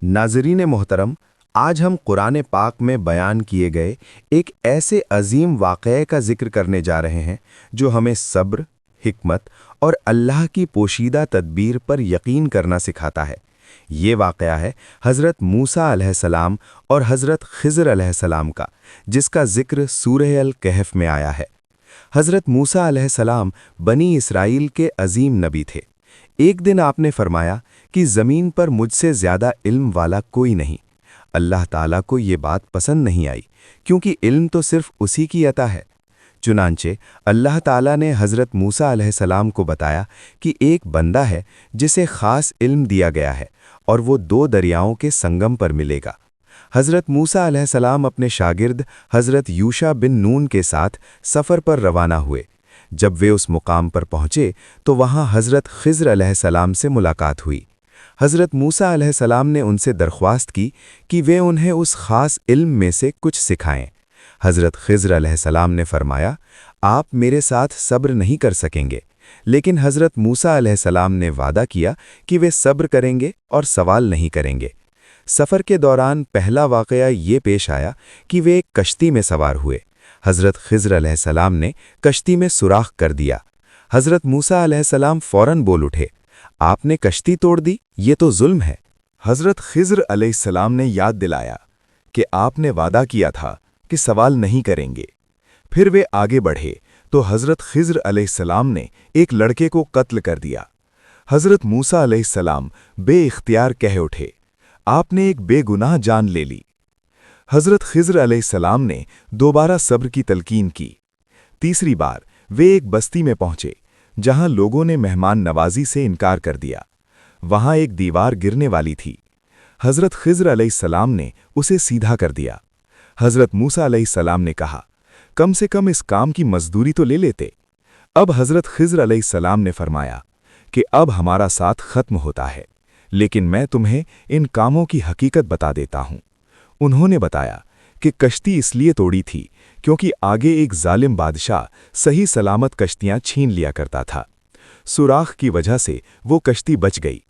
नाज़रीन मोहतरम, आज हम कुरान पाक में बयान किए गए एक ऐसे अजीम वाक़ये का जिक्र करने जा रहे हैं जो हमें सब्र, हिकमत और अल्लाह की पोशीदा तदबीर पर यकीन करना सिखाता है। ये वाक़या है हज़रत मूसा अलैहिस्सलाम और हज़रत ख़िज़र अलैहिस्सलाम का, जिसका जिक्र सूरह अल-कहफ़ में आया है। हज़रत मूसा अलैहिस्सलाम बनी इसराइल के अजीम नबी थे। एक दिन आपने फरमाया कि ज़मीन पर मुझसे ज़्यादा इल्म वाला कोई नहीं। अल्लाह ताला को ये बात पसंद नहीं आई, क्योंकि इल्म तो सिर्फ उसी की अता है। चुनांचे अल्लाह ताला ने हज़रत मूसा अलैहिस्सलाम को बताया कि एक बंदा है जिसे ख़ास इल्म दिया गया है और वो दो दरियाओं के संगम पर मिलेगा। हज़रत मूसा अलैहिस्सलाम अपने शागिर्द हज़रत यूशा बिन नून के साथ सफ़र पर रवाना हुए। जब वे उस मुकाम पर पहुँचे तो वहाँ हज़रत ख़िज़र अलैहिस्सलाम से मुलाकात हुई। हज़रत मूसा अलैहिस्सलाम ने उनसे दरख्वास्त की कि वे उन्हें उस ख़ास इल्म में से कुछ सिखाएं। हज़रत ख़िज़र अलैहिस्सलाम ने फरमाया, आप मेरे साथ सब्र नहीं कर सकेंगे। लेकिन हज़रत मूसा अलैहिस्सलाम ने वादा किया कि वे सब्र करेंगे और सवाल नहीं करेंगे। सफ़र के दौरान पहला वाक़या ये पेश आया कि वे एक कश्ती में सवार हुए। हज़रत ख़िज़र अलैहिस्सलाम ने कश्ती में सुराख कर दिया। हज़रत मूसा अलैहिस्सलाम फ़ौरन बोल उठे, आपने कश्ती तोड़ दी, ये तो जुल्म है। हज़रत ख़िज़र अलैहिस्सलाम ने याद दिलाया कि आपने वादा किया था कि सवाल नहीं करेंगे। फिर वे आगे बढ़े तो हज़रत ख़िज़र अलैहिस्सलाम ने एक लड़के को कत्ल कर दिया। हज़रत मूसा अलैहिस्सलाम बेइख्तियार कह उठे, आपने एक बेगुनाह जान ले ली। हज़रत ख़िज़र अलैहिस्सलाम ने दोबारा सब्र की तलकीन की। तीसरी बार वे एक बस्ती में पहुंचे जहां लोगों ने मेहमान नवाजी से इनकार कर दिया। वहां एक दीवार गिरने वाली थी। हज़रत ख़िज़र अलैहिस्सलाम ने उसे सीधा कर दिया। हज़रत मूसा अलैहिस्सलाम ने कहा, कम से कम इस काम की मजदूरी तो ले लेते। अब हज़रत ख़िज़र अलैहिस्सलाम ने फरमाया कि अब हमारा साथ ख़त्म होता है, लेकिन मैं तुम्हें इन कामों की हकीकत बता देता हूँ। उन्होंने बताया कि कश्ती इसलिए तोड़ी थी क्योंकि आगे एक जालिम बादशाह सही सलामत कश्तियां छीन लिया करता था। सुराख की वजह से वो कश्ती बच गई।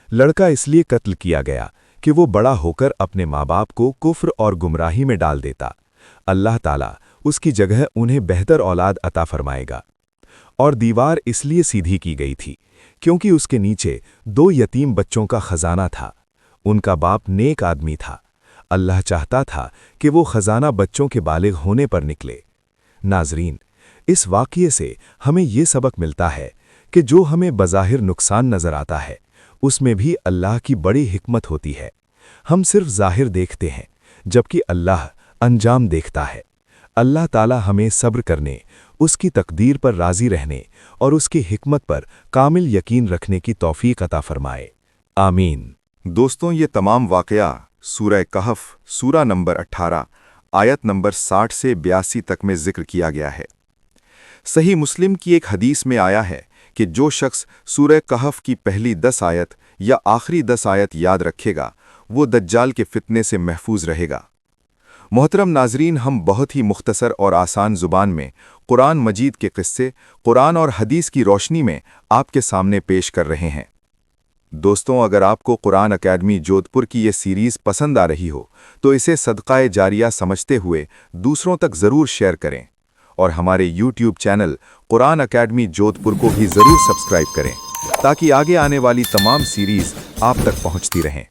लड़का इसलिए कत्ल किया गया कि वो बड़ा होकर अपने माँ बाप को कुफ्र और गुमराही में डाल देता। अल्लाह ताला उसकी जगह उन्हें बेहतर औलाद अता फरमाएगा। और दीवार इसलिए सीधी की गई थी क्योंकि उसके नीचे दो यतीम बच्चों का खजाना था। उनका बाप नेक आदमी था। अल्लाह चाहता था कि वो खजाना बच्चों के बालिग होने पर निकले। नाज़रीन, इस वाक़ये से हमें ये सबक मिलता है कि जो हमें बज़ाहिर नुकसान नज़र आता है, उसमें भी अल्लाह की बड़ी हिकमत होती है। हम सिर्फ ज़ाहिर देखते हैं, जबकि अल्लाह अंजाम देखता है। अल्लाह ताला हमें सब्र करने, उसकी तकदीर पर राज़ी रहने और उसकी हिकमत पर कामिल यकीन रखने की तौफ़ीक़ अता फ़रमाए। आमीन। दोस्तों, ये तमाम वाक़या सूरह कहफ़ सूरा नंबर 18 आयत नंबर 60 से 82 तक में ज़िक्र किया गया है। सही मुस्लिम की एक हदीस में आया है कि जो शख्स सूरह कहफ़ की पहली 10 आयत या आखिरी 10 आयत याद रखेगा, वो दज्जाल के फितने से महफूज रहेगा। मोहतरम नाज़रीन, हम बहुत ही मुख्तसर और आसान ज़ुबान में कुरान मजीद के क़िस्से कुरान और हदीस की रोशनी में आपके सामने पेश कर रहे हैं। दोस्तों, अगर आपको कुरान अकेडमी जोधपुर की ये सीरीज़ पसंद आ रही हो तो इसे सदक़ाए जारिया समझते हुए दूसरों तक ज़रूर शेयर करें और हमारे YouTube channel Quran academy Jodhpur को भी ज़रूर सब्सक्राइब करें ताकि आगे आने वाली तमाम सीरीज़ आप तक पहुंचती रहें।